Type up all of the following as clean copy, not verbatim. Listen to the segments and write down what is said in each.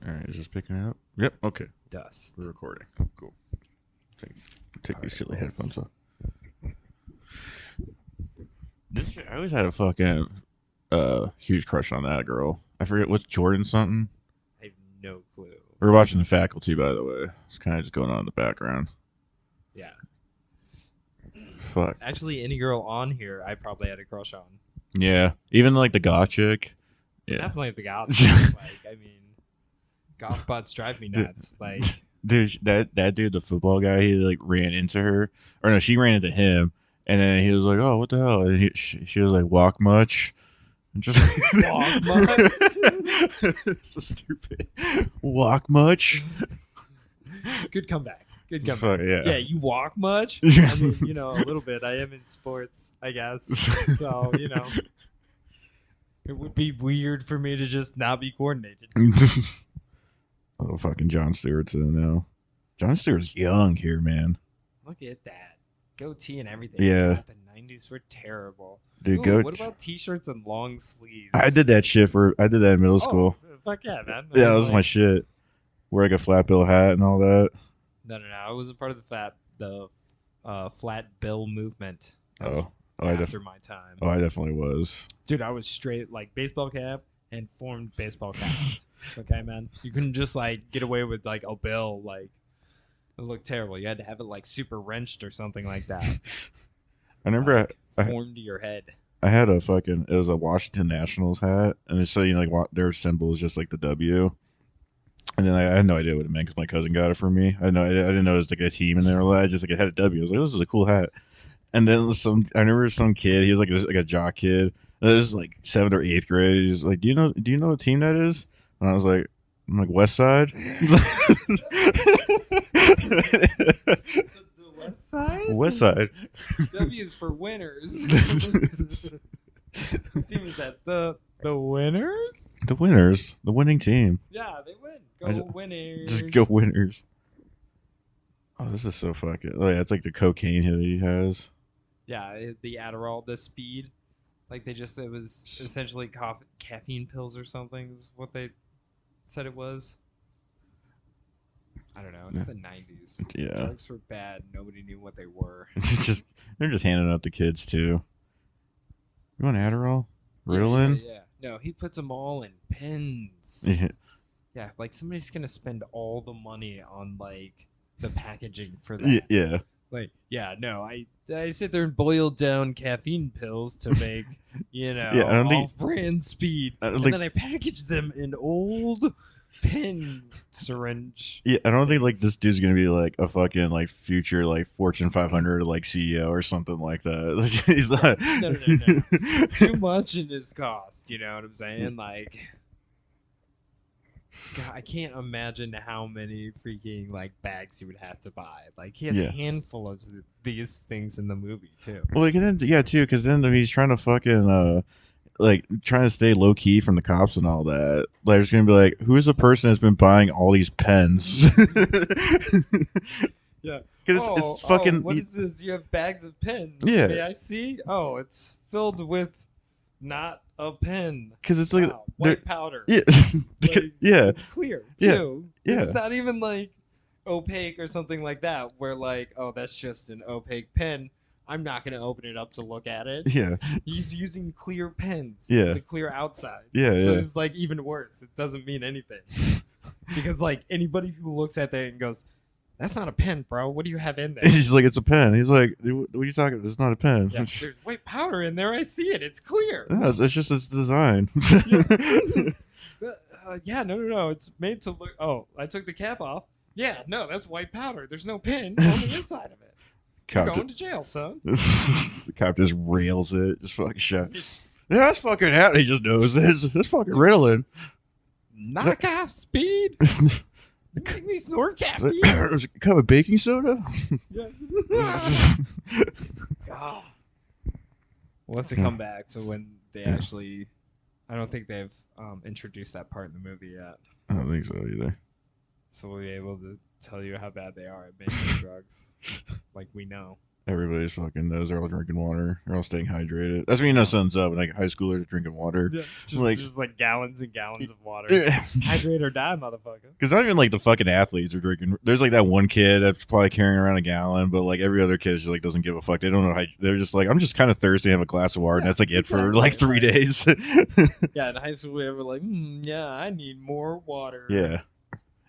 All right, is this picking it up? Yep. Okay, Dust. we're recording. Cool. Take, take All these right, silly let's- headphones off. I always had a fucking huge crush on that girl. I forget what's Jordan something. I have no clue. We were watching The Faculty, by the way. It's kind of just going on in the background. Yeah. Fuck. Actually, any girl on here, I probably had a crush on. Yeah, even like the goth chick. Yeah, Definitely the goth. Like, I mean, goth butts drive me nuts. Like, dude, that dude, the football guy, he like ran into her, or no, she ran into him, and then he was like, "Oh, what the hell?" And she was like, "Walk much." And just Walk much? So stupid. Walk much? good comeback. Good comeback. Fuck, yeah. Yeah, you walk much? I mean, a little bit. I am in sports, I guess. So, it would be weird for me to just not be coordinated. Oh, fucking John Stewart's in now. John Stewart's young here, man. Look at that. Goatee and everything. Yeah. God, the 90s were terrible. Dude, Ooh, go. what about t-shirts and long sleeves? I did that shit I did that in middle school. Oh, fuck yeah, man. Yeah, that was my shit. Wear like a flat bill hat and all that. No. I wasn't part of the flat bill movement. That was Oh, after my time. I definitely was. Dude, I was straight like baseball cap and formed baseball caps. Okay, man. You couldn't just like get away with like a bill. Like it looked terrible. You had to have it like super wrenched or something like that. I remember Like, formed to your head. I had it was a Washington Nationals hat, and it's so their symbol is just like the W. And then I had no idea what it meant because my cousin got it for me. I didn't know it was like a team, and they were like, just like it had a W. I was like, this is a cool hat. And then I remember some kid, he was like a jock kid. And it was like 7th or 8th grade. He's like, do you know what team that is? And I'm like West Side. The West Side. West Side. W is for winners. What team is that? The winners? The winners, the winning team. Yeah, they win. Winners. Just go winners. Oh, this is so fucking. Oh yeah, it's like the cocaine that he has. Yeah, the Adderall, the speed. Like it was essentially caffeine pills or something is what they said it was. I don't know. It's the 90s. Yeah. Drugs were bad. Nobody knew what they were. They're just handing out to kids too. You want Adderall? Ritalin? Yeah. No, he puts them all in pens. Yeah. Yeah, like somebody's gonna spend all the money on like the packaging for that. Yeah. Like, yeah, no, I sit there and boil down caffeine pills to make, I don't think- off-brand speed, I don't and think- then I package them in old pen syringe. Yeah, I don't think like this dude's gonna be like a fucking like future like Fortune 500 like CEO or something like that. Like, he's not. No. Too much in his cost. You know what I'm saying? Like, God, I can't imagine how many freaking like bags he would have to buy. Like, he has Yeah. a handful of these things in the movie too. Well, like, and then, yeah, too, because then he's trying to fucking like trying to stay low key from the cops and all that. Like, it's gonna be like, who's the person that's been buying all these pens? Yeah. Because it's fucking. What is this? You have bags of pens. Yeah. May I see? Oh, it's filled with not a pen. Because it's like, Wow, white powder. yeah, Like, yeah, It's clear Yeah, too. yeah. It's not even like opaque or something like that. Where like, oh, that's just an opaque pen. I'm not gonna open it up to look at it. yeah, He's using clear pens. Yeah. The clear outside. Yeah, So yeah. it's like even worse. It doesn't mean anything. Because like anybody who looks at that and goes, "That's not a pen, bro. What do you have in there?" He's like, it's a pen. He's like, what are you talking about? It's not a pen. Yeah, there's white powder in there. I see it. It's clear. No, it's just its design. Yeah, no. It's made to look. Oh, I took the cap off. Yeah, no, that's white powder. There's no pin on the inside of it. You're Cop going to jail, son. the cop just rails it. Just fucking shut. Yeah, that's fucking hat. He just knows this. That's fucking Ritalin. Knock off speed. You make me snort caffeine. Does it come with baking soda? Yeah. God. We'll have to come back to when they actually. I don't think they've introduced that part in the movie yet, I don't think so either. so we'll be able to tell you how bad they are at making drugs, like we know. Everybody's fucking knows they're all drinking water. They're all staying hydrated. That's when you know sun's up. Like high schoolers are drinking water. Yeah, Like, just like gallons and gallons of water. because Hydrate or die, motherfucker. not even like the fucking athletes are drinking. There's like that one kid that's probably carrying around a gallon, but like every other kid just like doesn't give a fuck. They don't know how. They're just like, I'm just kind of thirsty. And have a glass of water, and Yeah, that's like it for exactly. like 3 days. Yeah, in high school we were like, yeah, I need more water. Yeah.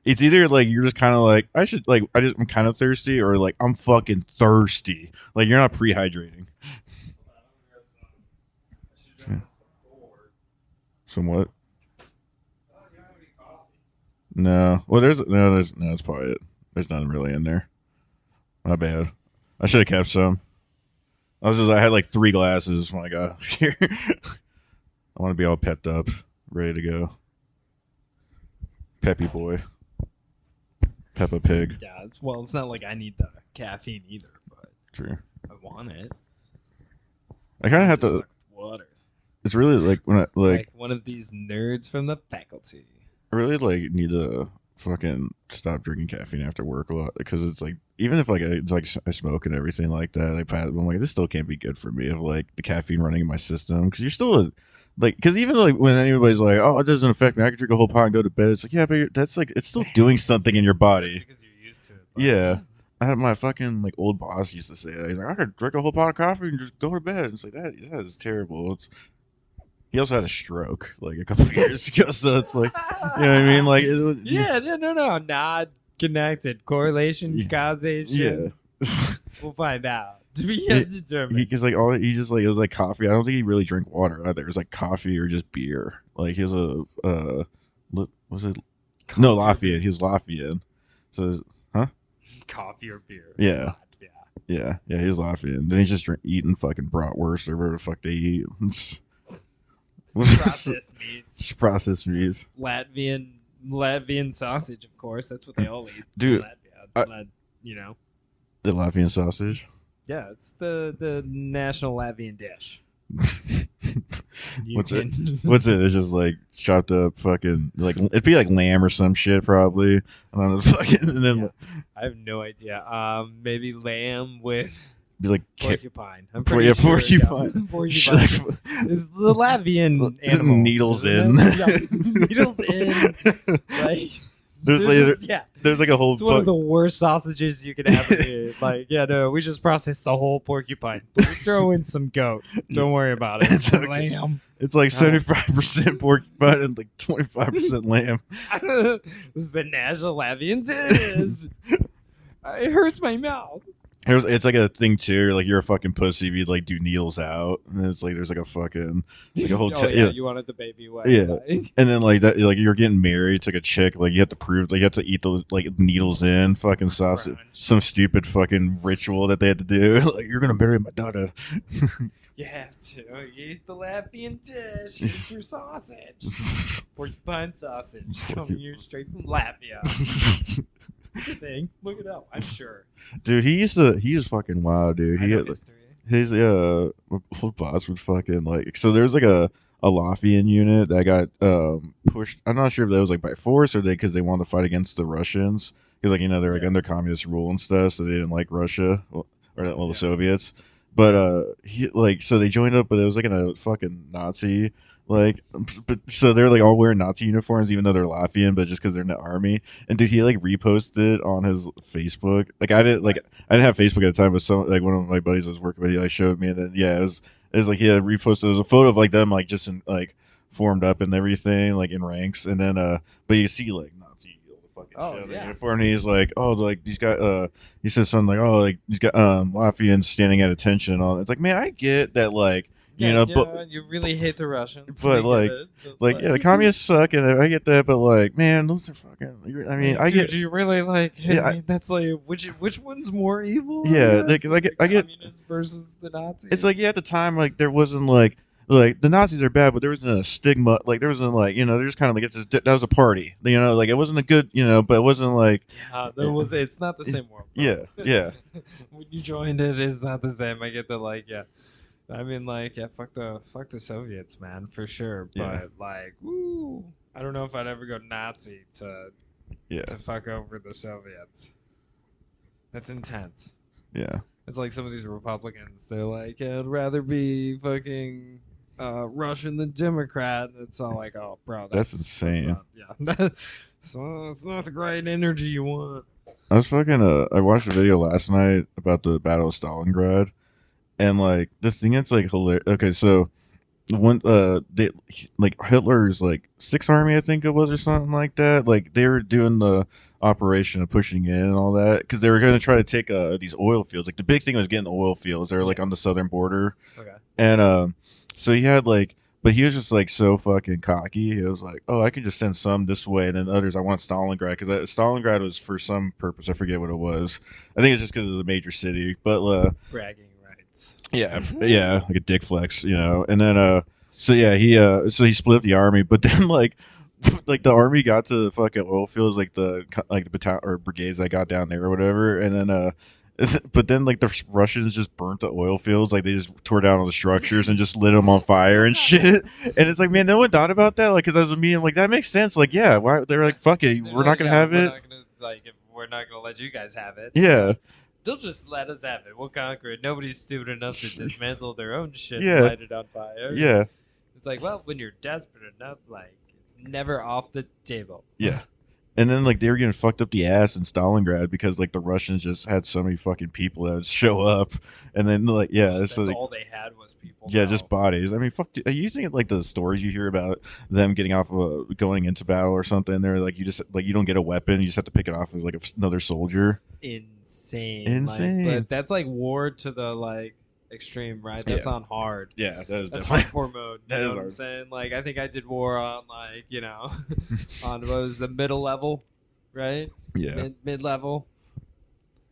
It's either like you're just kind of like I'm kind of thirsty, or like I'm fucking thirsty. Like you're not pre-hydrating. Somewhat. No. Well, there's no. That's probably it. There's nothing really in there. Not bad. I should have kept some. I had like 3 glasses when I got here. I want to be all pepped up, ready to go. Peppy boy. Peppa Pig. Yeah, it's not like I need the caffeine either, but True. I want it. I kind of have Just to. stuck with water. It's really like when I Like one of these nerds from the faculty. I really like need to fucking stop drinking caffeine after work a lot, because it's like, even if like I smoke and everything like that, I'm like, this still can't be good for me, if like the caffeine running in my system, because you're still like, because even like when anybody's like, oh, it doesn't affect me, I can drink a whole pot and go to bed, it's like, yeah, but that's like, it's still doing something in your body. Because you're used to it. But Yeah. I had my fucking like old boss used to say that. He's like, I could drink a whole pot of coffee and just go to bed. It's like, that is terrible. He also had a stroke like a couple of years ago, so it's like, you know what I mean? Like, yeah, no, not connected. Correlation, Yeah. causation. yeah. We'll find out. To be determined. Because like he just like, it was like coffee. I don't think he really drank water either. It was like coffee or just beer. Like he was was it no Lafayette? He was Lafayette. So Coffee or beer. Yeah. Yeah. yeah, he was Lafayette. And then he's just eating fucking bratwurst or whatever the fuck they eat. Processed meats. Processed meats. Latvian sausage, of course. That's what they all eat. Dude, Latvia. You know. The Latvian sausage. Yeah, it's the national Latvian dish. What's it? It's just like chopped up fucking, like it'd be like lamb or some shit probably. I don't know, fucking, and then I have no idea. Maybe lamb with be like porcupine. I'm yeah, pretty sure. porcupine. Yeah. Porcupine is the Latvian animal. Needles in. Yeah, needles in. Like, there's like a whole. It's one of the worst sausages you could ever eat. Like, no, we just processed the whole porcupine. But we throw in some goat. Don't worry about it. It's okay. Lamb. It's like 75% porcupine and like 25% lamb. This is the national Latvian dish. It hurts my mouth. It's like a thing too. Like you're a fucking pussy if you like do needles out, and it's like there's like a fucking like a whole. You wanted the baby wet. Yeah, like. and then like that, like you're getting married to like a chick. Like you have to prove, like you have to eat the like needles in fucking sausage. Crunch. Some stupid fucking ritual that they had to do. Like you're gonna marry my daughter. You have to eat the Latvian dish. Eat your sausage. Porcupine sausage coming here straight from Latvia. Thing. Look it up. I'm sure. Dude, he was fucking wild, dude. He had, history. his old boss would fucking like, so there's like a Lafayette unit that got pushed. I'm not sure if that was like by force or because they wanted to fight against the Russians, because like, you know, they're like under communist rule and stuff, so they didn't like Russia or the Soviets. But he like, so they joined up, but it was like in a fucking Nazi, like, but so they're like all wearing Nazi uniforms, even though they're Latvian, but just because they're in the army. And dude, he like reposted on his Facebook. Like I didn't have Facebook at the time, but some like one of my buddies was working with, he like showed me, and then it was like he had reposted. It was a photo of like them like just in like formed up and everything, like in ranks, and then but you see like Nazi fucking shit in the uniform, and he's like, oh, like these guys, he says something like, oh, like these guys, Latvians standing at attention and all. It's like, man, I get that, like, you know, but you really hate the Russians, but yeah, the communists suck, and I get that, but like, man, those are fucking. I mean, I get. Do you really like? That's like which one's more evil? Yeah, because I get communists versus the Nazis. It's like, yeah, at the time, like there wasn't like the Nazis are bad, but there wasn't a stigma. Like there wasn't like, you know, they're just kind of like, that was a party, you know, like it wasn't a good, you know, but it wasn't like. There was. It's not the same world. Yeah, yeah. When you joined it, it's not the same. I get the like, yeah. I mean, like, yeah, fuck the Soviets, man, for sure. But like, woo, I don't know if I'd ever go Nazi to fuck over the Soviets. That's intense. Yeah. It's like some of these Republicans. They're like, yeah, I'd rather be fucking Russian than Democrat. It's all like, oh, bro, That's that's insane. not, yeah. So it's not the great energy you want. I was fucking. I watched a video last night about the Battle of Stalingrad, and like this thing, it's like hilarious. Okay, so one they like Hitler's like Sixth Army, I think it was, or something like that. Like they were doing the operation of pushing in and all that because they were going to try to take these oil fields. Like the big thing was getting the oil fields. They were like on the southern border, Okay. and so he had like, but he was just like so fucking cocky. He was like, oh, I could just send some this way, and then others I want Stalingrad because Stalingrad was for some purpose. I forget what it was. I think it's just because of the major city, but Bragging rights. yeah, yeah, like a dick flex, you know. And then so yeah, he split up the army, but then like the army got to the fucking oil fields, like the battalion or brigades that got down there or whatever, and then but then like the Russians just burnt the oil fields, like they just tore down all the structures and just lit them on fire and shit. And it's like, man, no one thought about that, like, because that was me. I'm like, that makes sense. Like, yeah, why they're like, fuck it, They're we're not like, gonna yeah, have we're it. not gonna, like, if we're not gonna let you guys have it. Yeah, They'll just let us have it. We'll conquer it. Nobody's stupid enough to dismantle their own shit Yeah. and light it on fire. yeah, It's like, well, when you're desperate enough, like, it's never off the table. yeah. And then like they were getting fucked up the ass in Stalingrad because like the Russians just had so many fucking people that would show up, and then like yeah, That's so like, all they had was people. yeah, now. just bodies. I mean, fuck. You think like the stories you hear about them getting off of going into battle or something? They're like you just like you don't get a weapon, you just have to pick it off as like another soldier. Insane. Insane. Like, but that's like war to the like extreme, right? That's Yeah. on hard. Yeah, that is That's definitely. hardcore mode. You That know is what I'm hard. saying? Like, I think I did war on like, you know, on what was the middle level, right? Yeah, Mid level.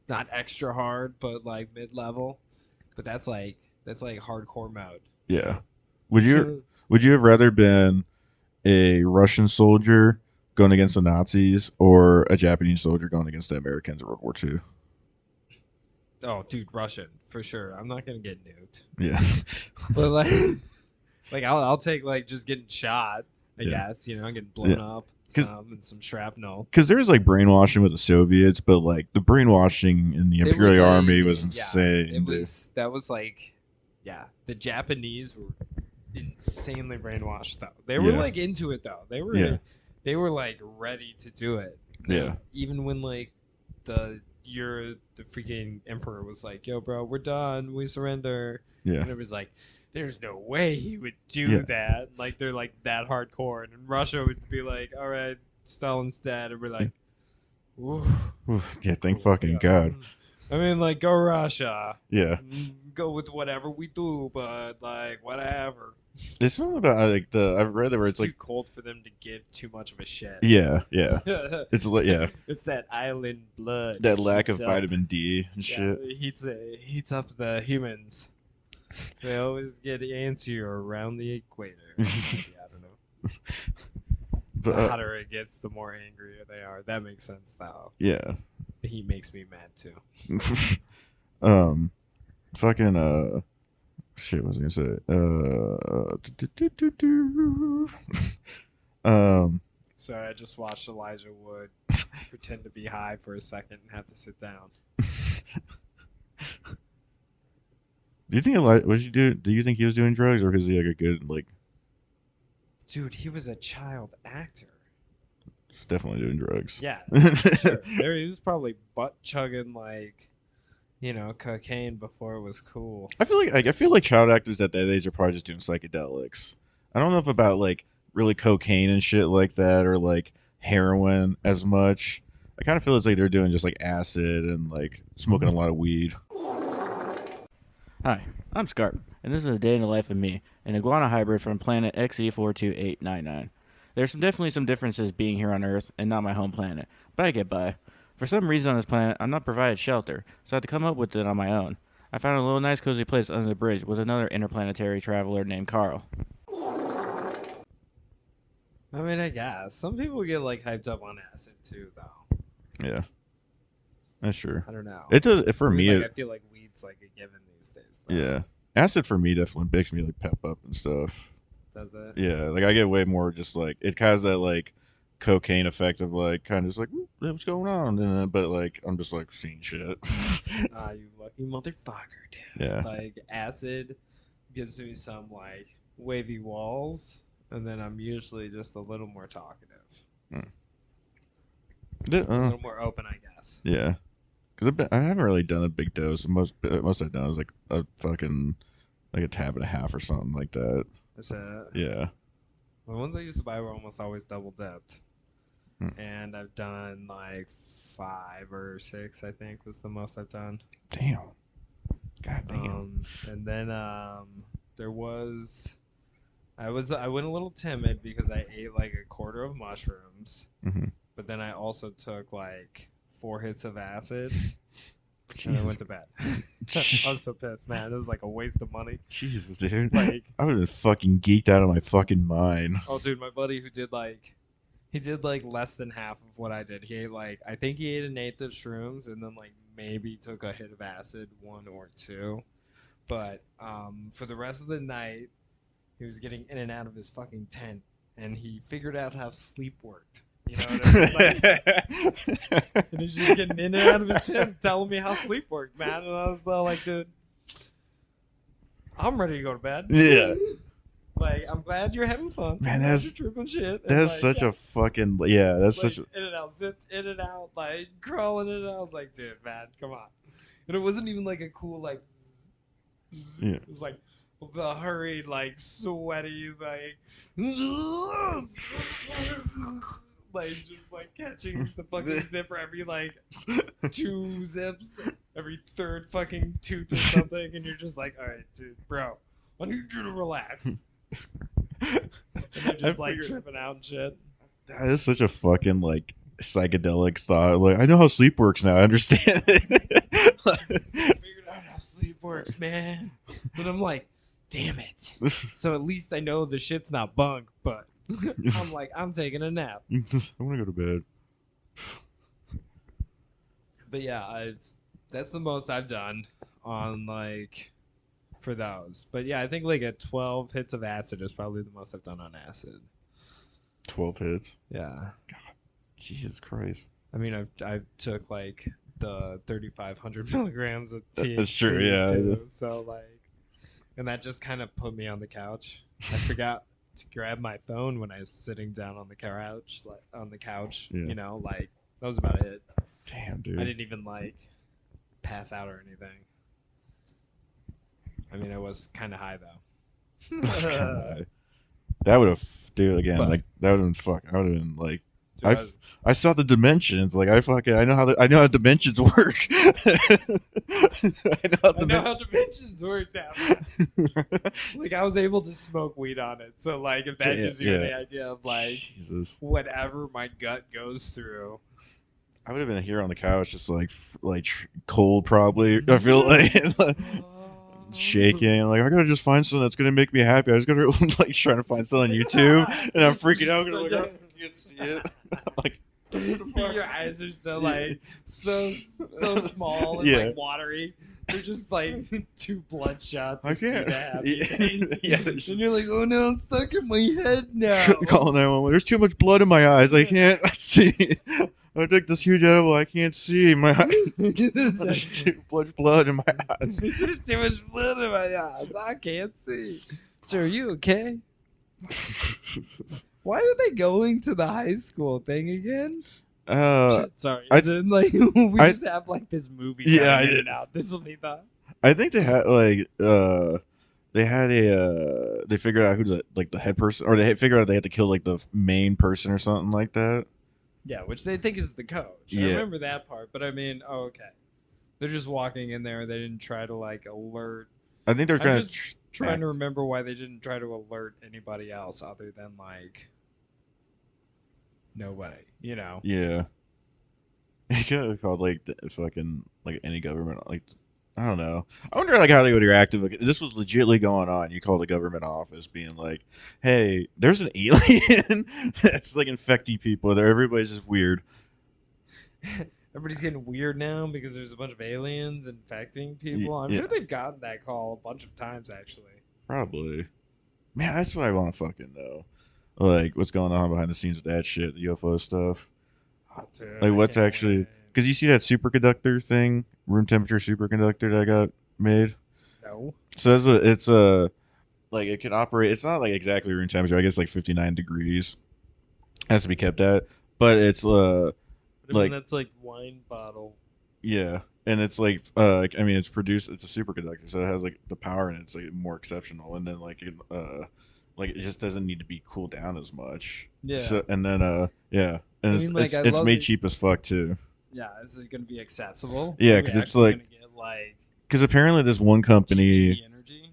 Not extra hard, but like mid level. But that's like hardcore mode. yeah. Would you have rather been a Russian soldier going against the Nazis or a Japanese soldier going against the Americans in World War II? Oh, dude, Russian for sure. I'm not gonna get nuked, Yeah, but like I'll take like just getting shot. I Yeah. guess you know, getting blown Yeah. up 'Cause- and some shrapnel. because there was like brainwashing with the Soviets, but like the brainwashing in the It Imperial was, Army was yeah, insane. It dude. was that was like, yeah, the Japanese were insanely brainwashed though. They were Yeah. like into it though. Yeah. They were like ready to do it. Yeah. Even when like the freaking emperor was like, "Yo, bro, we're done. We surrender." Yeah. And it was like, there's no way he would do Yeah. that. Like they're like that hardcore, and then Russia would be like, "All right, Stalin's dead," and we're like, "Ooh, Yeah, thank fucking God. I mean, like, go Russia. Yeah. Go with whatever we do, but like whatever. There's something about like I've read it where It's it's too like cold for them to give too much of a shit. yeah, it's like yeah, It's that island blood. that lack of heats up. vitamin D and Yeah, shit. it heats up the humans. They always get antsier around the equator. Maybe, I don't know. But The hotter it gets, the more angrier they are. That makes sense now. yeah, He makes me mad too. fucking shit. What was I gonna say? Sorry, I just watched Elijah Wood pretend to be high for a second and have to sit down. Do you think do you think he was doing drugs or was he like a good like Dude, he was a child actor. definitely doing drugs? Yeah, for sure. He was probably butt chugging like, you know, cocaine before it was cool. I feel like child actors at that age are probably just doing psychedelics. I don't know if about like really cocaine and shit like that or like heroin as much. I kind of feel it's like they're doing just like acid and like smoking a lot of weed. Hi, I'm Scarp, and this is a day in the life of me, an iguana hybrid from planet XE42899. There's definitely some differences being here on Earth and not my home planet, but I get by. For some reason on this planet, I'm not provided shelter, so I had to come up with it on my own. I found a little nice cozy place under the bridge with another interplanetary traveler named Carl. I mean, I guess some people get like hyped up on acid too, though. Yeah, that's true. I don't know. It does for I mean, me. like, I feel like weed's like a given these days. Though. Yeah, acid for me definitely makes me like pep up and stuff. Does it? Yeah, like I get way more just like it has that like cocaine effect of like kind of just like what's going on, and then, but like I'm just like seeing shit. Ah, you lucky motherfucker, dude. Yeah. Like acid gives me some like wavy walls, and then I'm usually just a little more talkative, a little more open, I guess. Yeah, because I haven't really done a big dose. Most I've done is like a fucking like a tab and a half or something like that. That's it. Yeah. The ones I used to buy were almost always double dipped, Hmm. and I've done like 5 or 6. I think was the most I've done. Damn. God damn. And then there was. I went a little timid because I ate like a quarter of mushrooms, Mm-hmm. but then I also took like 4 hits of acid, and I went to bed. I was so pissed, man. It was like a waste of money. Jesus, dude. Like, I would have been fucking geeked out of my fucking mind. oh, dude, my buddy who did like, he did like less than half of what I did. He ate like, I think he ate an eighth of shrooms, and then like maybe took a hit of acid, 1 or 2. But for the rest of the night, he was getting in and out of his fucking tent, and he figured out how sleep worked. You know what I mean? Like, and he's just getting in and out of his tent, telling me how sleep worked, man. And I was like, dude, I'm ready to go to bed. Yeah. Like, I'm glad you're having fun. Man, I'm glad that's- you're tripping shit. And, That's like, such a fucking that's like, such a in and out, zipped in and out, like crawling in and out. I was like, dude, man, come on. And it wasn't even like a cool like. Yeah. It was like the hurried, like sweaty, like just like catching the fucking zipper every like 2 zips, every 3rd fucking tooth or something, and you're just like, all right, dude, bro, I need you to relax. And they're just like tripping out and shit. That is such a fucking like psychedelic thought. Like I know how sleep works now. I understand it. Figured out how sleep works, man. But I'm like, damn it. So at least I know the shit's not bunk, but I'm like, I'm taking a nap. I want to go to bed. But yeah, that's the most I've done on like for those. But yeah, I think like a 12 hits of acid is probably the most I've done on acid. 12 hits. Yeah. Jesus Christ. I mean, I've took like the 3,500 milligrams of THC. That's true, yeah. Too, so like, and that just kind of put me on the couch. I forgot to grab my phone when I was sitting down on the couch, Yeah. You know, like that was about it. Damn, dude. I didn't even like pass out or anything. I mean, I was kind of high though. That's kinda high. That would have, dude. Again, But- like that would have been fuck. I would have been like, Dude, I saw the dimensions. Like I know how dimensions work. I know how dimensions work now. Like I was able to smoke weed on it, so like if that Yeah, gives you yeah. any idea of like Jesus. whatever my gut goes through. I would have been here on the couch, just like cold, probably. I feel like shaking. Like I gotta just find something that's gonna make me happy. I just gotta like trying to find something on YouTube, and I'm freaking out. So Like, I can't see it. Like, what the fuck? Your eyes are so like so small and Yeah. like watery. They're just like 2 blood shots. I to see can't. the happy face. Yeah, And there's- you're like, oh no, I'm stuck in my head now. Calling 911. There's too much blood in my eyes. I can't see. I took this huge edible. I can't see my eyes. There's too much blood in my eyes. There's too much blood in my eyes. I can't see. So are you okay? Why are they going to the high school thing again? Shit, sorry. I- As in, like we I- just have like this movie. Yeah, running I in did. and out. This will be the. I think they had like they had a they figured out who the head person, or they had figured out they had to kill like the main person or something like that. Yeah, which they think is the coach. I Yeah. remember that part, but I mean, oh, okay. They're just walking in there. They didn't try to like alert. I think they're I'm kind just trying to remember why they didn't try to alert anybody else other than like nobody. You know. yeah. It could have called like the fucking like any government, like I don't know. I wonder like how they would react if like, this was legitimately going on. You call the government office, being like, "Hey, there's an alien that's like infecting people. There, everybody's just weird." Everybody's getting weird now because there's a bunch of aliens infecting people. I'm yeah. sure they've gotten that call a bunch of times actually. Probably. Man, that's what I want to fucking know. like what's going on behind the scenes with that shit, the UFO stuff. Dude, Like I what's can't actually wait. because you see that superconductor thing, room temperature superconductor that got made. No. So it's a like it can operate. It's not like exactly room temperature. I guess like 59 degrees has to be kept at, but it's But I mean, like that's like wine bottle. yeah, and it's like I mean it's produced. It's a superconductor, so it has like the power and it's like more exceptional, and then like it just doesn't need to be cooled down as much. Yeah. So and then yeah, and I mean, like, I it's love made it. cheap as fuck too. Yeah, this is gonna be accessible. Yeah, Are we 'cause it's actually like- gonna get like Because apparently this one cheap company, easy energy.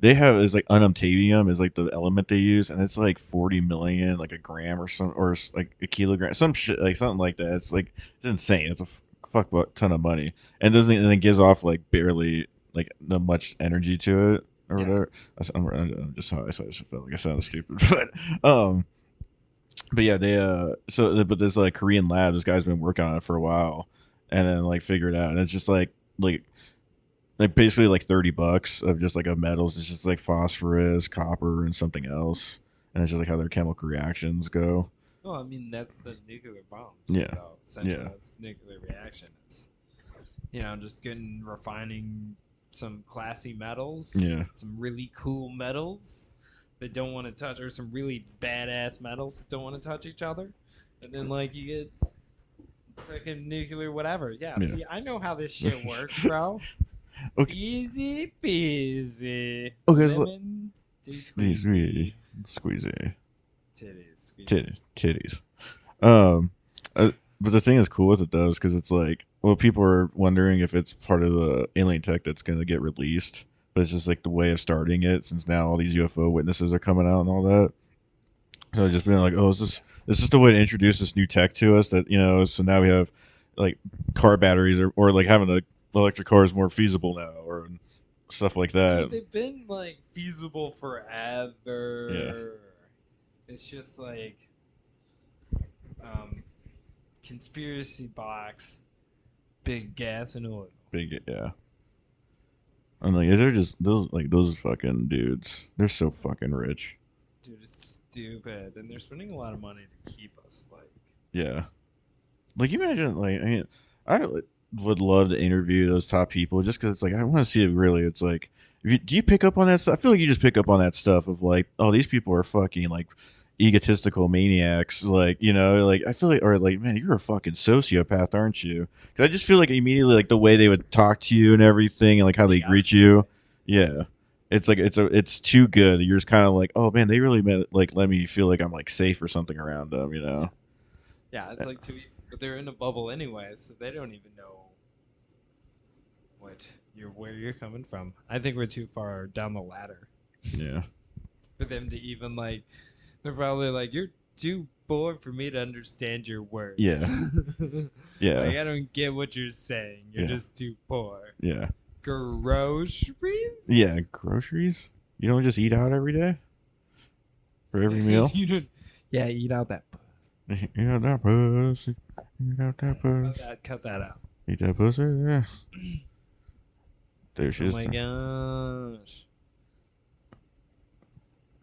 they have is like unobtainium is like the element they use, and it's like 40 million like a gram or some like a kilogram, some shit like something like that. It's like it's insane. It's a fuck ton of money, and doesn't and it gives off like barely like not much energy to it or Yeah. whatever. I'm just how I just felt like I sounded stupid, but yeah, they but this like Korean lab, this guy's been working on it for a while, and then like figured it out, and it's just like basically like $30 of just like of metals. It's just like phosphorus, copper, and something else, and it's just like how their chemical reactions go. No, I mean that's the nuclear bombs. Yeah. Though. Essentially, Yeah. that's nuclear reaction. It's just getting refining some classy metals. Yeah. Some really cool metals that don't want to touch, or some really badass metals that don't want to touch each other, and then like you get freaking nuclear whatever. Yeah. Yeah. See, I know how this shit works, bro. Okay. Easy peasy. Okay, so- Lemon Squeezy, squeezy, Titties. titties. But the thing is cool with it though is because it's like, well, people are wondering if it's part of the alien tech that's going to get released, but it's just like the way of starting it since now all these UFO witnesses are coming out and all that. So it's just been like, oh, this is just a way to introduce this new tech to us that so now we have like car batteries or like having a electric car is more feasible now or stuff like that. Dude, they've been like feasible forever. It's just like conspiracy box, big gas and oil. Big, yeah. I'm like, they're just those fucking dudes. They're so fucking rich. Dude, it's stupid, and they're spending a lot of money to keep us like. Yeah. Like, you imagine, like, I mean, I would love to interview those top people just because it's like, I want to see it really. It's like, do you pick up on that stuff? I feel like you just pick up on that stuff of like, oh, these people are fucking like egotistical maniacs. Like, like, I feel like, or like, man, you're a fucking sociopath, aren't you? Because I just feel like immediately, like, the way they would talk to you and everything and like how they greet you. Yeah. It's like, it's too good. You're just kind of like, oh man, they really like, let me feel like I'm like safe or something around them, Yeah, it's like too easy, but they're in a bubble anyway, so they don't even know where you're coming from. I think we're too far down the ladder Yeah. for them to even like. They're probably like, you're too poor for me to understand your words. Yeah. Yeah. Like, I don't get what you're saying. You're Yeah. just too poor. Yeah. Groceries? Yeah. Groceries? You don't just eat out every day? For every meal? You don't. Yeah, eat out that. Eat out that pussy. Eat out that pussy. Cut that out. Eat that pussy. Yeah. There she Oh is. my gosh.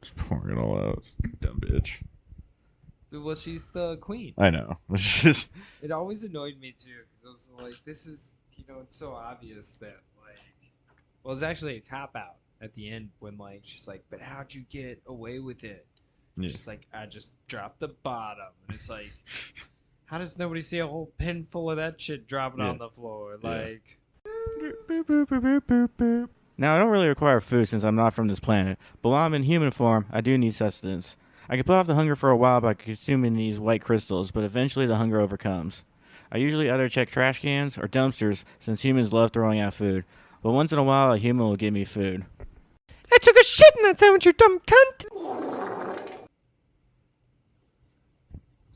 Just pouring it all out. Dumb bitch. Dude, well, she's the queen. I know. It's just. It always annoyed me too, because I was like, this is, it's so obvious that, like, well, it's actually a cop out at the end when, like, she's like, but how'd you get away with it? Yeah. She's like, I just dropped the bottom. And it's like, how does nobody see a whole pin full of that shit dropping Yeah. on the floor? Yeah. Like, Now, I don't really require food since I'm not from this planet, but while I'm in human form, I do need sustenance. I can put off the hunger for a while by consuming these white crystals, but eventually the hunger overcomes. I usually either check trash cans or dumpsters since humans love throwing out food, but once in a while a human will give me food. I took a shit in that sandwich, you dumb cunt!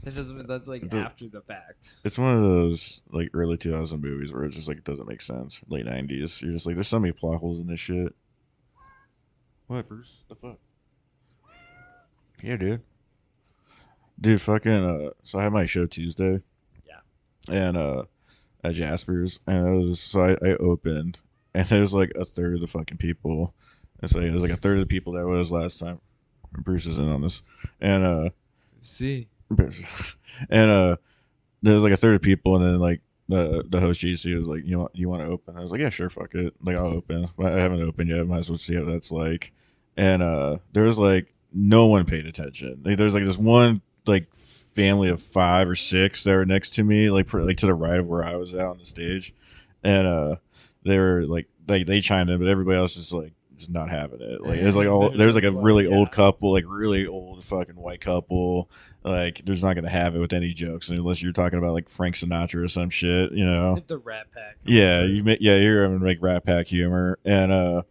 That's like after the fact. It's one of those like early 2000 movies where it's just like it doesn't make sense. Late 90s. You're just like, there's so many plot holes in this shit. What, Bruce? The fuck? Yeah, dude. Dude, fucking. So I had my show Tuesday. Yeah. And at Jasper's, and it was so I opened, and there was like a third of the fucking people. It's like it was like a third of the people that was last time. Bruce is in on this, and See, and there was like a third of people, and then like the host GC was like, you want to open? I was like, yeah, sure, fuck it, like I'll open. But I haven't opened yet. Might as well see how that's like. And there was like no one paid attention. Like, there's like this one like family of 5 or 6 that were next to me, like like to the right of where I was at on the stage, and they were like they chimed in, but everybody else is like just not having it. Like there's like there's like a really old couple, like really old fucking white couple. Like there's not gonna have it with any jokes unless you're talking about like Frank Sinatra or some shit, you know. the Rat Pack. Yeah, you're gonna make Rat Pack humor, and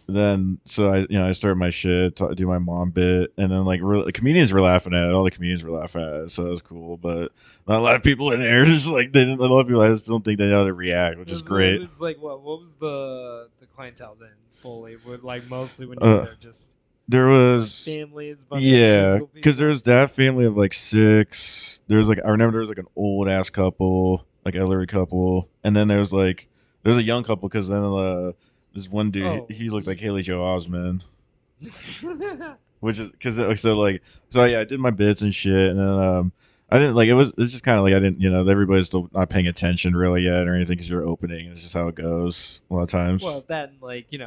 then so I started my shit, do my mom bit, and then like the comedians were laughing at it. All the comedians were laughing at it, so it was cool. But not a lot of people in there. Just like they didn't. A lot of people I just don't think they know how to react, which is great. It's like what was the clientele then fully? Would like mostly when you were there, just there was families, bunch yeah, of because there's that family of like 6. There's like I remember there was like an old ass couple, like elderly couple, and then there's a young couple because then this one dude he looked like Haley Joel Osment, which is because so yeah, I did my bits and shit, and then I didn't like it's just kind of like I didn't everybody's still not paying attention really yet or anything because you're opening. It's just how it goes a lot of times. Well, then like you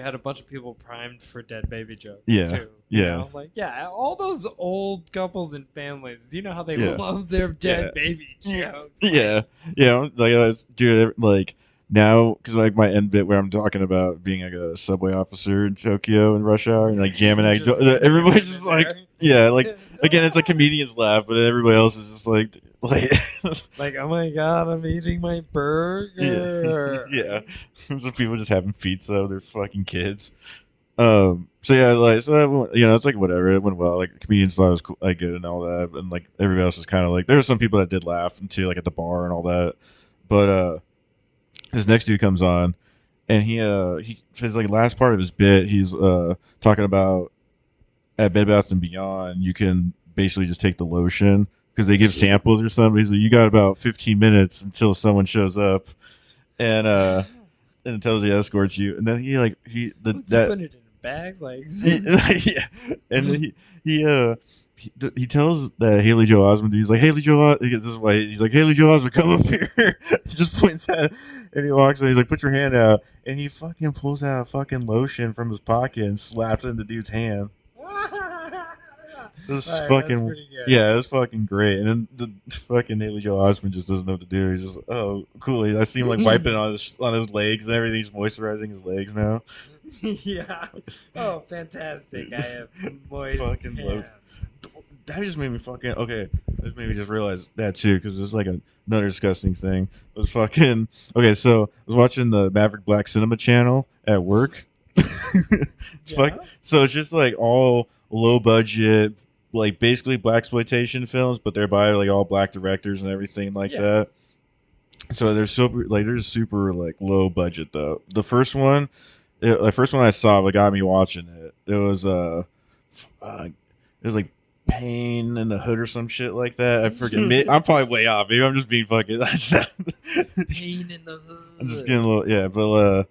had a bunch of people primed for dead baby jokes. Yeah, too, yeah. know? Like all those old couples and families. Do you know how they Yeah. love their dead baby jokes? Yeah, dude, like now because like my end bit where I'm talking about being like a subway officer in Tokyo in rush hour and like jamming, everybody's just like like. Again, it's like comedians laugh, but everybody else is just like like, oh my god, I'm eating my burger. Yeah. So people just having pizza of their fucking kids. So yeah, like it's like whatever. It went well. Like comedians thought it was cool, like good and all that, and like everybody else was kind of like there were some people that did laugh too, like at the bar and all that. But this next dude comes on, and he his like last part of his bit, he's talking about. At Bed Bath & Beyond, you can basically just take the lotion because they give samples or something. So you got about 15 minutes until someone shows up, and tells you escorts you, and then put it in bags like yeah, and then he tells that Haley Joel Osment, he's like Haley Joel. This is why he's like Haley Joel Osment, come up here. He just points at it, and he walks in. He's like, put your hand out, and he fucking pulls out a fucking lotion from his pocket and slaps it in the dude's hand. This is fucking yeah, it was fucking great. And then the fucking Haley Joel Osment just doesn't know what to do. He's just cool. I see him like wiping on his legs and everything. He's moisturizing his legs now. Yeah. Oh, fantastic! I have moist fucking hands. That just made me fucking okay. That made me just realize that too because it's like another disgusting thing. It was fucking okay. So I was watching the Maverick Black Cinema channel at work. So it's just like all low budget, like basically blaxploitation films, but they're by like all black directors and everything like that. So they're super like low budget though. The first one I saw that got me watching it. It was like Pain in the Hood or some shit like that. I forget. I'm probably way off. Maybe I'm just being fucking. Pain in the Hood. I'm just getting a little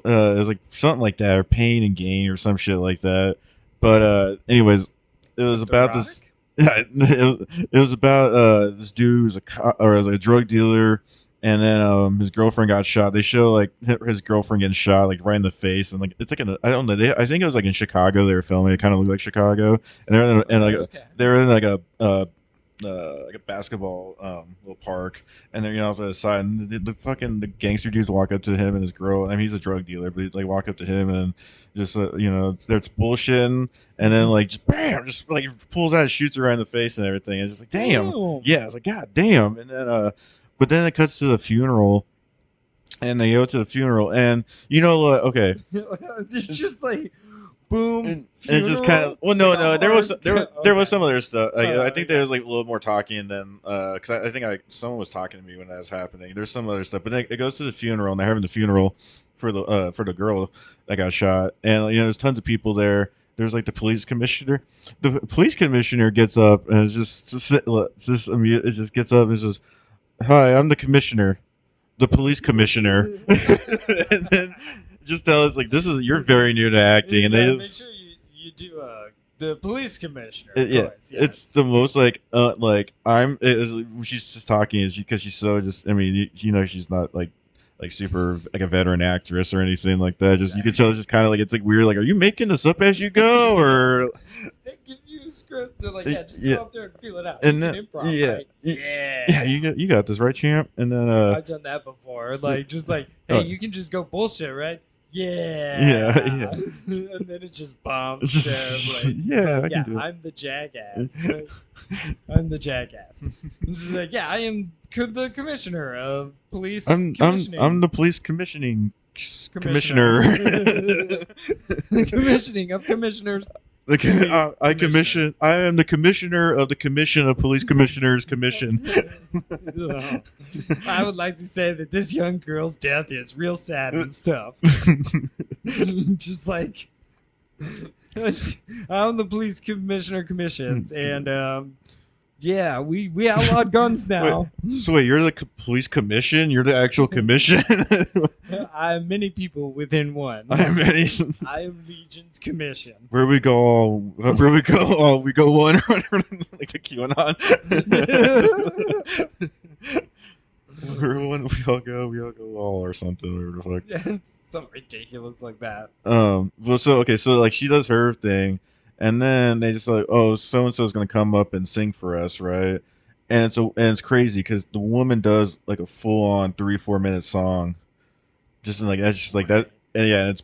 but it was like something like that, or Pain and Gain or some shit like that. But anyways, it was about this. Yeah, it was about this dude who's a drug dealer, and then his girlfriend got shot. They show like his girlfriend getting shot like right in the face, and like it's like I don't know. I think it was like in Chicago they were filming. It kind of looked like Chicago, and they're in like a basketball little park, and they're off to the side, and the gangster dudes walk up to him and his girl. I mean, he's a drug dealer, but they walk up to him and just there's bullshitting, and then like just bam, just like pulls out and shoots her right in the face and everything. And it's just like damn, yeah, it's like god damn. And then but then it cuts to the funeral. And they go to the funeral, and okay, it's just like boom. And it's just kind of there was some other stuff. I think there was like a little more talking than because I think someone was talking to me when that was happening. There's some other stuff, but it goes to the funeral, and they're having the funeral for the girl that got shot, and there's tons of people there. There's like the police commissioner. The police commissioner gets up and it just gets up and says, "Hi, I'm the commissioner." The police commissioner, and then just tell us like you're very new to acting, and they just make sure you do the police commissioner. Yeah, Course, it's the most like when she's just talking is because she's so just. I mean, you know, she's not like super like a veteran actress or anything like that. Just you can tell it's just kind of like it's like weird. Like, are you making this up as you go, or They give you a script to like just Yeah. go up there and feel it out. and You then can improv, right? yeah, you got this right, champ. And then I've done that before. Like just like, hey, Oh. you can just go bullshit, right? Yeah. And then it just bombs. It's just- like, yeah, but I can do it. I'm the jackass. Right? I'm the jackass. It's just like, yeah, I am the commissioner of police. I'm the police commissioning commissioner. The commissioning of commissioners. I am the commissioner of the Commission of Police Commissioners Commission. I would like to say that this young girl's death is real sad and stuff. Just like I'm the police commissioner commissions, and yeah, we outlawed guns now. Wait, you're the police commission? You're the actual commission? I am many people within one. I am many. I am Legion's commission. Where we go, we go one like the QAnon. Where one we all go all or something. Whatever the fuck. Yeah, it's something ridiculous like that. Well, so like she does her thing, and then they just like, oh, so and so is gonna come up and sing for us, right? And it's crazy because the woman does like a full on 3-4 minute song, just like that's just like that. And yeah, it's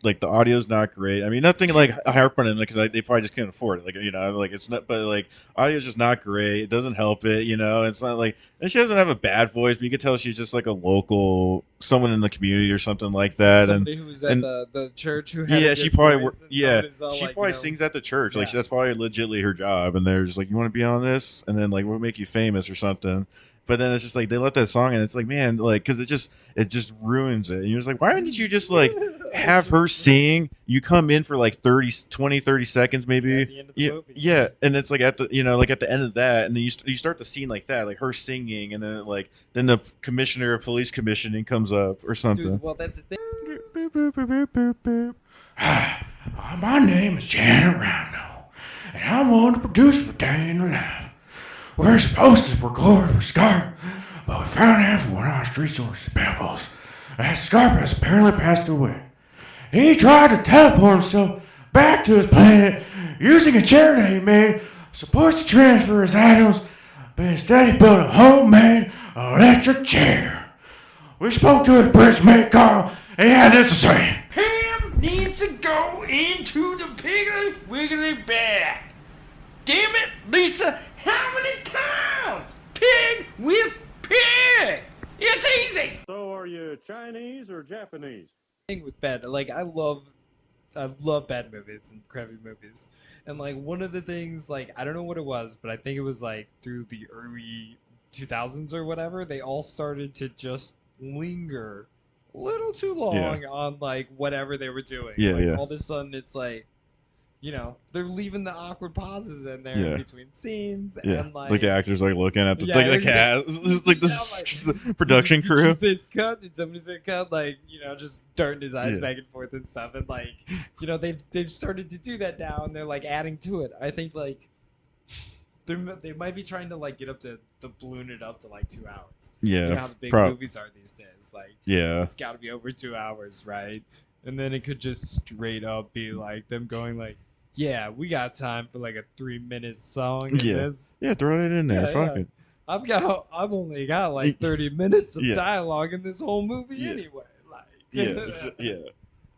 like the audio's not great. I mean, nothing like harp on it because they probably just can't afford it. Like, you know, like it's not, but like audio's just not great. It doesn't help it, you know. It's not like, and she doesn't have a bad voice, but you can tell she's just like a local, someone in the community or something like that. Somebody who was at the church who had a she good probably voice, and she somebody's probably like, sings at the church. Like Yeah. that's probably legitly her job, and they're just like, you want to be on this, and then like we'll make you famous or something. But then it's just like they let that song, and it's like, man, like because it just ruins it. And you're just like, why didn't you just like have her sing? You come in for like 30 seconds maybe. At the end of the Yeah, movie. yeah, and it's like at the like at the end of that, and then you start the scene like that, like her singing, and then then the commissioner of police commissioning comes up or something. Dude, well, that's the thing. My name is Janet Rondo, and I'm one of the producers of Day in the Life. We're supposed to record with Scarp, but we found out from one of our street sources, Pebbles, that Scarp has apparently passed away. He tried to teleport himself back to his planet using a chair that he made, supposed to transfer his items, but instead he built a homemade electric chair. We spoke to his bridge mate, Carl, and he had this to say. Pam needs to go into the Piggly Wiggly bag. Damn it, Lisa, how many times? Pig with pig. It's easy. So are you Chinese or Japanese? Thing with bad, like I love bad movies and crappy movies, and like one of the things, like I don't know what it was, but I think it was like through the early 2000s or whatever, they all started to just linger a little too long on like whatever they were doing. Yeah, like, yeah. All of a sudden, it's like, you know, they're leaving the awkward pauses in there Yeah. between scenes, Yeah, and like the actors like looking at the Yeah, like the exactly. cast, like the production Did crew. you say cut? Did somebody say cut? Like, you know, just darting his eyes Yeah. back and forth and stuff. And like, you know, they've started to do that now, and they're like adding to it. I think like they might be trying to like get up to balloon it up to like 2 hours. Yeah, You know how the big prob- movies are these days. Like, yeah, it's got to be over 2 hours, right? And then it could just straight up be like them going like, yeah, we got time for like a 3-minute song. In Yeah. this. yeah. Throw it in there. Yeah, Fuck yeah. it. I've only got like 30 minutes of Yeah. dialogue in this whole movie Yeah. anyway. Like, Yeah, yeah.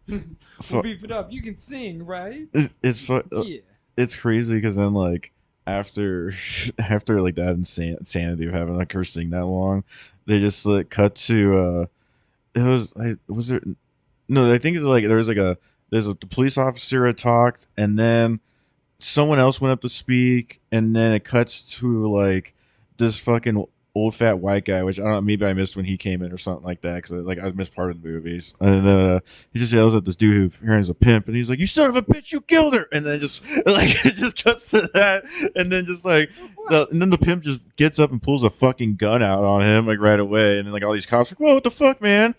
we'll Fu- beef it up. You can sing, right? It's Yeah. it's crazy because then like after like that insanity of having like her sing that long, they just like cut to was there no I think it's like the police officer had talked, and then someone else went up to speak, and then it cuts to like this fucking old fat white guy, which I don't know, maybe I missed when he came in or something like that, because like I missed part of the movies, and he just yells at this dude who apparently is a pimp, and he's like, "You son of a bitch, you killed her!" And then just like it just cuts to that, and then just like and then the pimp just gets up and pulls a fucking gun out on him like right away, and then like all these cops are like, "Whoa, what the fuck, man?"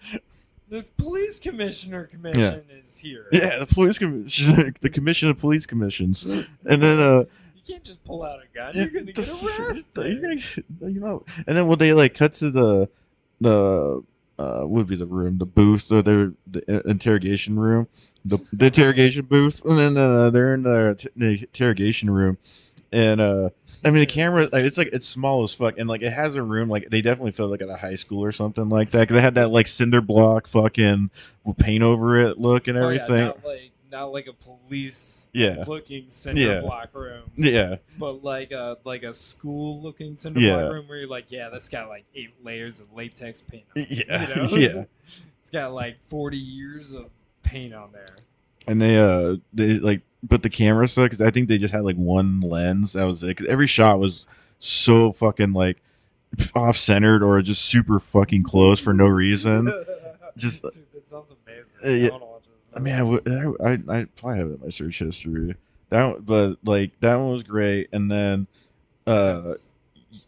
The police commissioner commission is here. Yeah, the police commission, the commission of police commissions, and then You can't just pull out a gun. You're gonna get arrested. You're gonna get, and then when they like cut to the what would be the room, the booth, the interrogation room, the interrogation booth, and then they're in the interrogation room, and I mean the camera, like, it's small as fuck, and like it has a room like they definitely felt like at a high school or something like that because they had that like cinder block fucking paint over it look and everything. Oh, yeah, not like a police Yeah. looking cinder Yeah. block room. Yeah. But like a school looking cinder Yeah. block room where you're like, yeah, that's got like 8 layers of latex paint on it. Yeah. You know? Yeah. It's got like 40 years of paint on there. And they like, but the camera sucks. I think they just had like one lens. That was it. 'Cause every shot was so fucking like off centered or just super fucking close for no reason. Just- Dude, that sounds amazing. yeah. I wanna watch this. I mean, I probably have it in my search history. But like that one was great. And then, Yes. They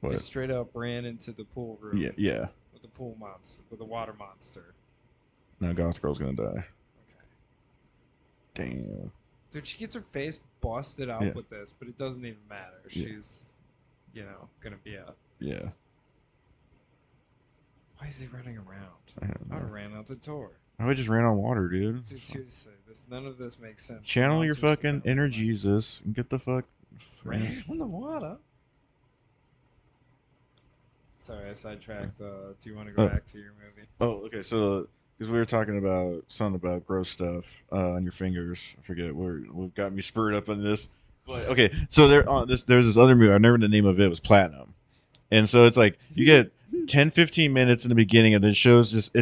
what? straight up ran into the pool room Yeah. with the pool monster, with the water monster. Now Goth Girl's gonna die. Okay. Damn. Dude, she gets her face busted out Yeah. with this, but it doesn't even matter. Yeah. She's, gonna be a. Yeah. Why is he running around? I don't I would have know. ran out the door. I just ran on water, dude. Dude, seriously, none of this makes sense. Channel your Monsters fucking don't inner run. Jesus and get the fuck. Ran on the water. Sorry, I sidetracked. Do you want to go Oh. back to your movie? Oh, okay. So, because we were talking about something about gross stuff on your fingers. I forget what got me spurred up on this. But okay, so there's this other movie. I remember the name of it was Platinum, and so it's like you get 10, 15 minutes in the beginning, and then it shows just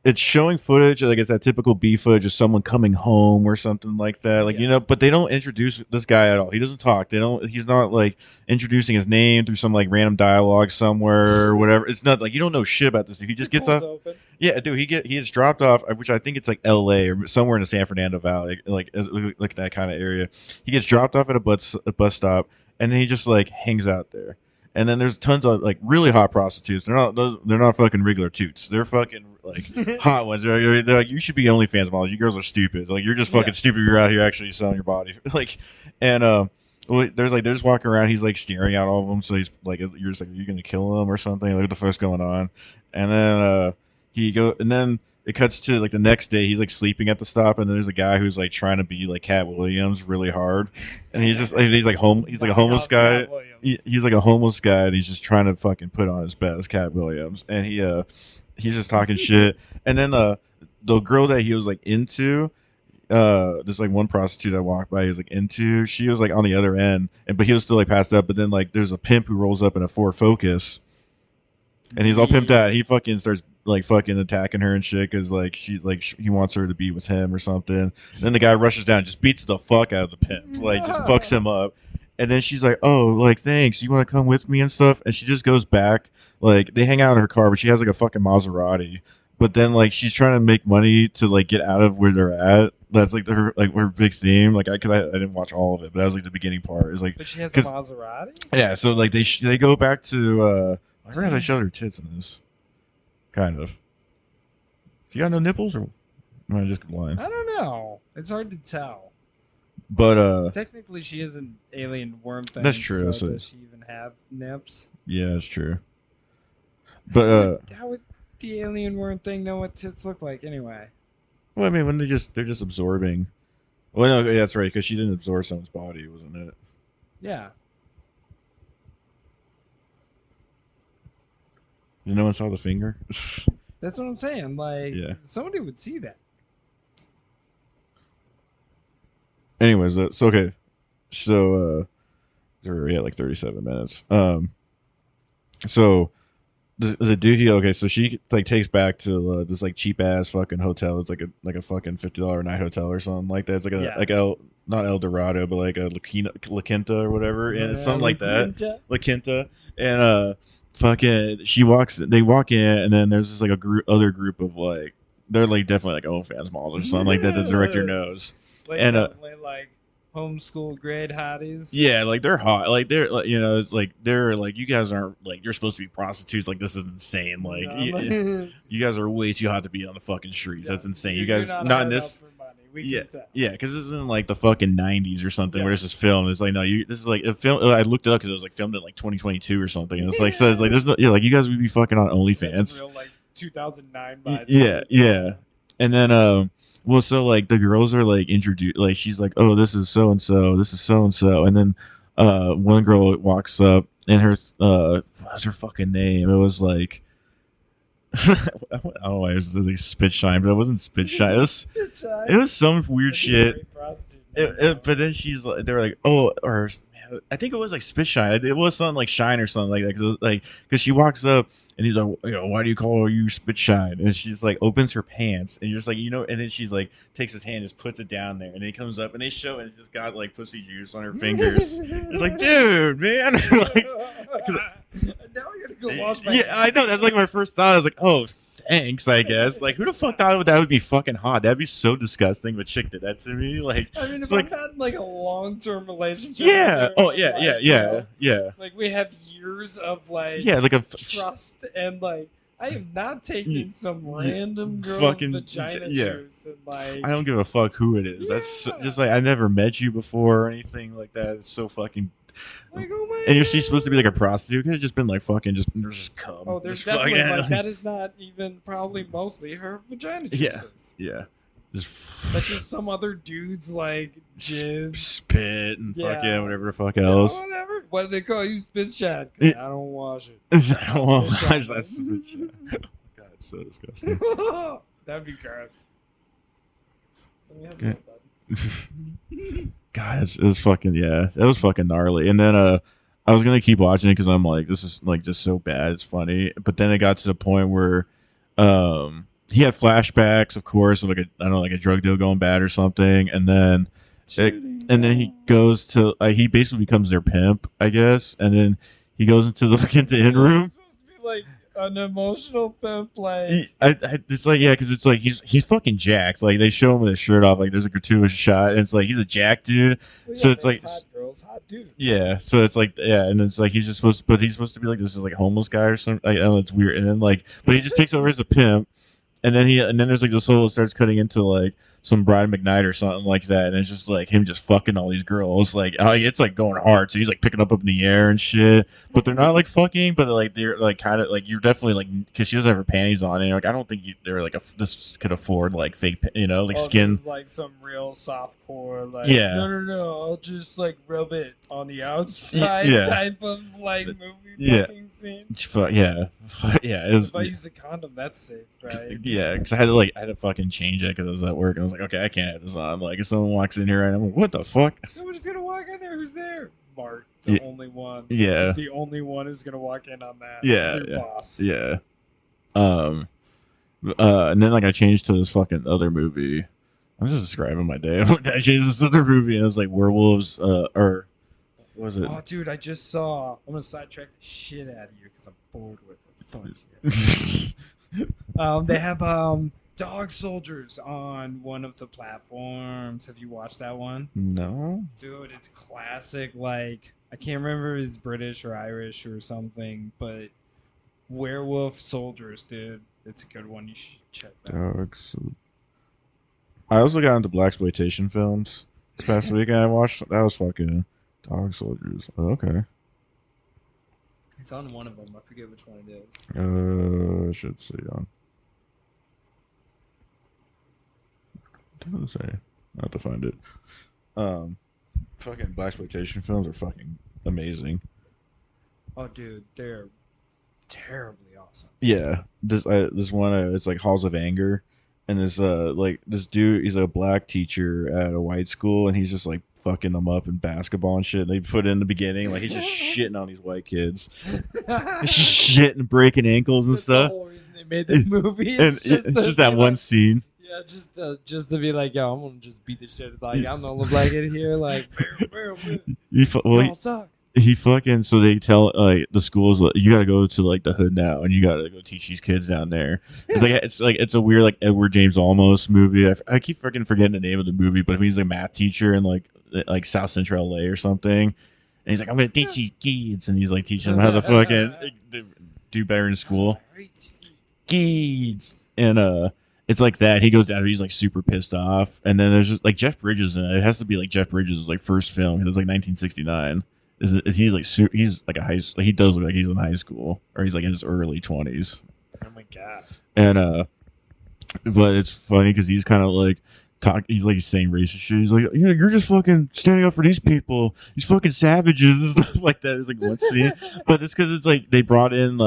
it's showing footage, like it's that typical B footage of someone coming home or something like that, like Yeah. but they don't introduce this guy at all. He doesn't talk. He's not like introducing his name through some like random dialogue somewhere or whatever. It's not like you don't know shit about this dude. He just gets Pool's off. open. Yeah, dude, he gets dropped off, which I think it's like L.A. or somewhere in the San Fernando Valley, like that kind of area. He gets dropped off at a bus stop, and then he just like hangs out there. And then there's tons of like really hot prostitutes. They're not fucking regular toots. They're fucking like hot ones. They're like, you should be OnlyFans models. You girls are stupid. Like you're just fucking Yeah. stupid. You're out here actually selling your body. Like, and well, they're just walking around. He's like staring at all of them. So he's like, you're just like, are you gonna kill him or something? Like what the fuck's going on? And then and then it cuts to like the next day. He's like sleeping at the stop, and then there's a guy who's like trying to be like Cat Williams really hard, and he's like a homeless guy. Cat Williams. He's like a homeless guy, and he's just trying to fucking put on his best, Cat Williams, and he's just talking shit. And then the girl that he was like into, this like one prostitute I walked by, he was like into. She was like on the other end, but he was still like passed up. But then like there's a pimp who rolls up in a Ford Focus, and he's all pimped out. He fucking starts like fucking attacking her and shit because like he wants her to be with him or something. And then the guy rushes down, and just beats the fuck out of the pimp, like just fucks him up. And then she's like, "Oh, like thanks. You want to come with me and stuff?" And she just goes back. Like they hang out in her car, but she has like a fucking Maserati. But then like she's trying to make money to like get out of where they're at. That's like her big theme. Like I didn't watch all of it, but that was like the beginning part. It's like But she has a 'cause- Maserati? yeah. So like they go back to I forgot I showed her tits in this. Kind of. You got no nipples, or am I just lying? I don't know. It's hard to tell. But Technically, she is an alien worm thing. That's true, So so- does she even have nips? yeah, that's true. But How would the alien worm thing know what tits look like anyway? well, I mean, when they're just absorbing. Well, no, yeah, that's right, because she didn't absorb someone's body, wasn't it? Yeah. No one saw the finger. That's what I'm saying. Like, Yeah. somebody would see that. Anyways, so okay, so we're at like 37 minutes. So the dude so she like takes back to this like cheap ass fucking hotel. It's like a fucking $50 a night hotel or something like that. It's like not El Dorado, but like a La Quinta or whatever, and it's something like that. La Quinta, and they walk in, and then there's this like other group of like they're like definitely like OnlyFans models or something like that. The director knows. Like, and, definitely like homeschool grade hotties. Yeah, like they're hot. Like they're like, you know, it's like they're like you guys aren't like you're supposed to be prostitutes. Like this is insane. Like you guys are way too hot to be on the fucking streets. That's insane. You guys you're not in hard this. up for money. We Yeah, can tell. yeah, because this isn't like the fucking '90s or something Yeah. where this is filmed. It's like no, this is like a film. I looked it up because it was like filmed in like 2022 or something. And it's like says like there's no like you guys would be fucking on That's OnlyFans. real, like 2009 vibes. Yeah. And then well, so like the girls are like introduced, like she's like, oh, this is so and so, this is so and so, and then one girl walks up and her what's her fucking name? It was like I don't know why it was like Spit Shine, but it wasn't Spit Shine. It was some weird shit. But then she's like, they were like, oh, or I think it was like Spit Shine. It was something like Shine or something like that. Because she walks up and he's like, you know, why do you call you Spit Shine? And she's like, opens her pants and you're just like, you know, and then she's like, takes his hand, just puts it down there, and then he comes up and they show and it's just got like pussy juice on her fingers. It's like, dude, man, like, now I gotta go wash my yeah, I know. That's like my first thought. I was like, oh, thanks, I guess. Like, who the fuck thought that would be fucking hot? That'd be so disgusting. But chick did that to me. Like, I mean, if like, I'm not in like a long-term relationship. yeah. with her, Oh, yeah, like, yeah, you yeah, know, yeah. like we have years of like Yeah, like a trust and like I am not taking some random girl's fucking- vagina yeah. juice and like I don't give a fuck who it is. That's so, just like I never met you before or anything like that. It's so fucking. like oh my. And she's supposed to be like a prostitute. Could have just been like fucking just cum. Oh, there's Just definitely fucking- like that is not even probably mostly her vagina Yeah. juices. Yeah. That's just some other dude's like jizz. spit and Yeah. fucking whatever the fuck Yeah, else. whatever. What do they call you, spit shot? 'Cause Yeah. I don't wash it. I don't want to Spit watch shot. that stupid shit. God, it's so disgusting. That'd be gross. Let me have Okay. that, bud. God, it was fucking it was fucking gnarly. And then I was gonna keep watching it because I'm like, this is like just so bad. It's funny, but then it got to the point where he had flashbacks, of course, of like I don't know, like a drug deal going bad or something, and then he goes to he basically becomes their pimp, I guess, and then he goes into the in room. It's supposed to be like an emotional pimp, like It's like because it's like he's fucking jacked. Like they show him with his shirt off. Like there's a gratuitous shot, and it's like he's a jack dude. well, so yeah, it's like- hot girls, hot dudes. Yeah, so it's like and it's like he's just supposed to, but he's supposed to be like this is like a homeless guy or something. I know it's weird, and then like, but he just takes over as a pimp, and then there's like the solo starts cutting into like some Brian McKnight or something like that, and it's just like him just fucking all these girls, like it's like going hard. So he's like picking up in the air and shit, but they're not like fucking, but like they're like kind of like you're definitely like because she doesn't have her panties on, and you're like I don't think they're like this could afford like fake, like Oh, skin. this is like some real soft core, like Yeah. no, I'll just like rub it on the outside Yeah. type of like movie Yeah. fucking scene. Yeah, yeah, it was. If I use a condom, that's safe, right? Yeah, because I had to fucking change it because I was at work. And I was like, okay, I can't have this on. Like, if someone walks in here and I'm like, what the fuck? Nobody's gonna walk in there. Who's there? Mark, the Yeah. only one. Yeah. He's the only one who's gonna walk in on that. Yeah, Your yeah. boss. Yeah. And then like I changed to this fucking other movie. I'm just describing my day. I changed this other movie and it was like werewolves. Or what was it? Oh, dude, I just saw. I'm gonna sidetrack the shit out of you because I'm bored with it. Fuck you. They have dog soldiers on one of the platforms. Have you watched that one? No. Dude, it's classic. Like, I can't remember if it's British or Irish or something, but werewolf soldiers, dude. It's a good one. You should check that out. Dogs. I also got into blaxploitation films this past weekend. I watched that was fucking Dog Soldiers. Oh, okay. It's on one of them. I forget which one it is. I should see on. What does it say? I have to find it. Fucking blaxploitation films are fucking amazing. Oh, dude, they're terribly awesome. Yeah, this one it's like Halls of Anger, and this like this dude, he's a black teacher at a white school, and he's just like fucking them up in basketball and shit. And they put it in the beginning like he's just shitting on these white kids, shitting, breaking ankles and That's the stuff. whole reason they made the movie. And it's just that one scene. Yeah, just to be like, yo, I'm gonna just beat the shit. Like, I'm the only black kid here. Like, y'all suck. He fucking so they tell like the schools like, you gotta go to like the hood now and you gotta go teach these kids down there. It's like it's a weird like Edward James Olmos movie. I keep freaking forgetting the name of the movie, but he's a math teacher and like like South Central LA or something. And he's like, I'm gonna teach these kids, and he's like teaching them how to fucking do better in school. Kids, and it's like that. He goes down, he's like super pissed off, and then there's just like Jeff Bridges in it. It has to be like Jeff Bridges' like first film. It was like 1969. He's like he's like he does look like he's in high school, or he's like in his early 20s. Oh my god. And but it's funny because he's kind of like he's like saying racist shit. He's like, you're just fucking standing up for these people, these fucking savages and stuff like that. It's like one scene, but it's because it's like they brought in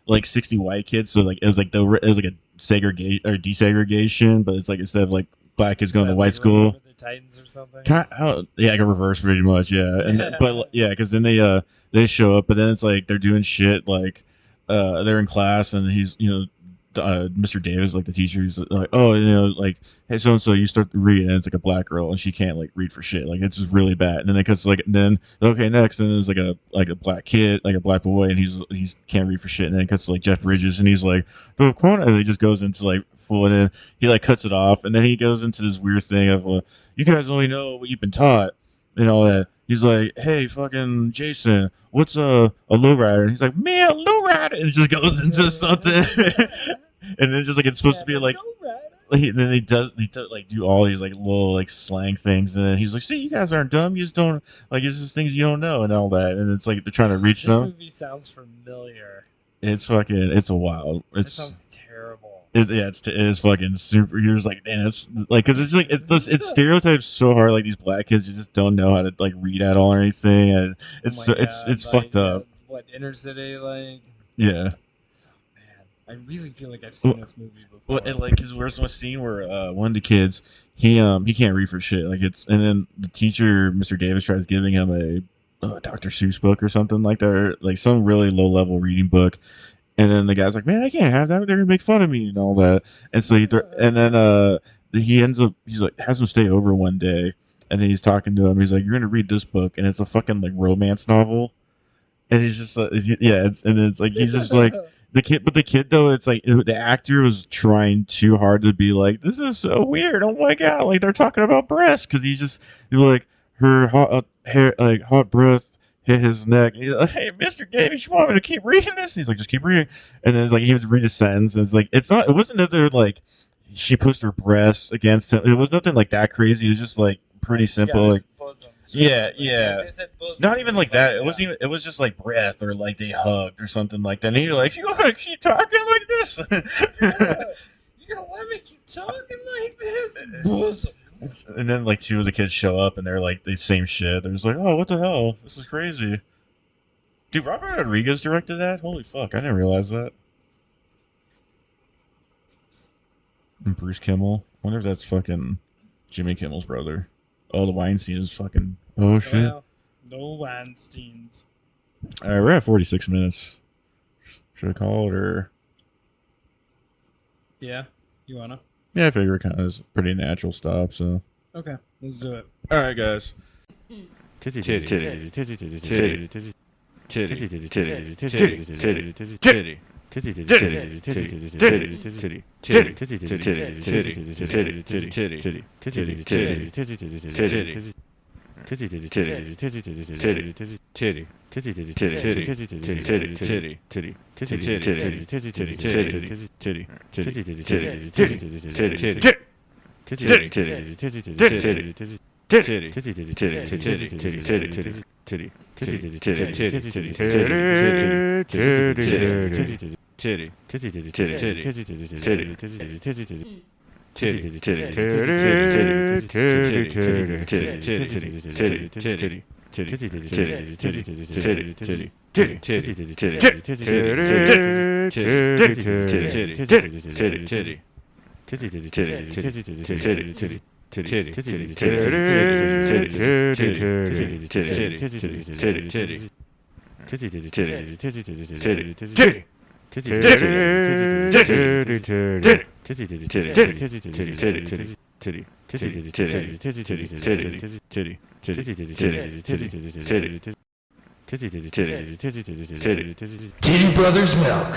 like 60 white kids, so like it was like a segregation or desegregation, but it's like instead of like black kids going to white school. The Titans or something. Yeah, like a reverse pretty much. Yeah, and but yeah, because then they show up, but then it's like they're doing shit like they're in class and he's Mr. Davis, like the teacher, he's like, oh, like, hey, so and so, you start to read, and it's like a black girl, and she can't like read for shit, like it's just really bad. And then it cuts like, then okay, next, and there's like a black kid, like a black boy, and he's can't read for shit. And then it cuts to like Jeff Bridges, and he's like, and he just goes into like full, and then he like cuts it off, and then he goes into this weird thing of, you guys only know what you've been taught, and all that. He's like, hey, fucking Jason, what's a lowrider? And he's like, me, a lowrider. And it just goes into something. And then just like it's supposed to be like and then he does like do all these like little like slang things, and then he's like, see, you guys aren't dumb, you just don't like, it's just things you don't know and all that. And it's like they're trying to reach them. This movie sounds familiar. It's a wild. It sounds terrible. It is fucking super. You're just like, damn, it's like, because it's like it's stereotypes so hard. Like these black kids, you just don't know how to like read at all or anything, and it's it's like, fucked up. What, inner city, like? Yeah. I really feel like I've seen this movie before. Well, and like, cause there's one scene where one of the kids, he can't read for shit. Like and then the teacher, Mr. Davis, tries giving him a Dr. Seuss book or something like that, or like some really low level reading book. And then the guy's like, man, I can't have that. They're gonna make fun of me and all that. And so he ends up, he's like, has him stay over one day, and then he's talking to him. He's like, you're gonna read this book, and it's a fucking like romance novel. And he's just it's like he's just like. The kid though, it's like the actor was trying too hard to be like, this is so weird. Oh my god, like they're talking about breasts, because he's like her hot hair, like hot breath hit his neck. And he's like, hey, Mr. Davis, you want me to keep reading this? And he's like, just keep reading. And then it's like he would read a sentence, and it's like it wasn't that they're like she pushed her breasts against him. It was nothing like that crazy. It was just like pretty simple, like. Yeah. Not even like that. It wasn't even. It was just like breath, or like they hugged or something like that. And you're like, you gonna keep talking like this? You gonna let me keep talking like this? Bosoms. And then like two of the kids show up, and they're like the same shit. They're just like, oh, what the hell? This is crazy. Dude, Robert Rodriguez directed that? Holy fuck! I didn't realize that. And Bruce Kimmel. I wonder if that's fucking Jimmy Kimmel's brother. Oh, the Weinstein is fucking. Oh shit. Well, no Weinsteins. All right, we're at 46 minutes. Should I call it or? Yeah, you wanna? Yeah, I figure it kind of is a pretty natural stop. So. Okay, let's do it. All right, guys. Titty Brothers Milk.